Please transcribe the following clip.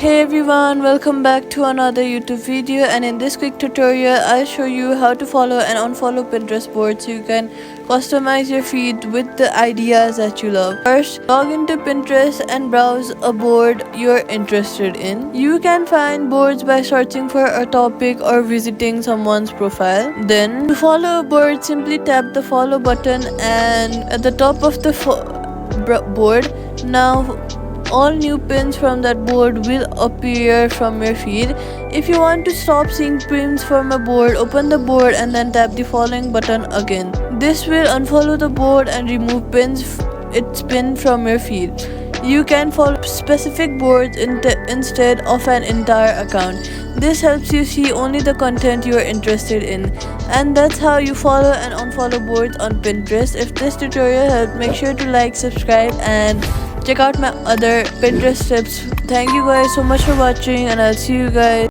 Hey everyone, welcome back to another YouTube video, and in this quick tutorial I'll show you how to follow and unfollow Pinterest boards so you can customize your feed with the ideas that you love. First, log into Pinterest and browse a board you're interested in. You can find boards by searching for a topic or visiting someone's profile. Then, to follow a board, simply tap the follow button and at the top of the board. Now all new pins from that board will appear from your feed. If you want to stop seeing pins from a board, open the board and then tap the following button again. This will unfollow the board and remove its pin from your feed. You can follow specific boards instead of an entire account. This helps you see only the content you are interested in. And that's how you follow and unfollow boards on Pinterest. If this tutorial helped, make sure to like, subscribe and check out my other Pinterest tips. Thank you guys so much for watching, and I'll see you guys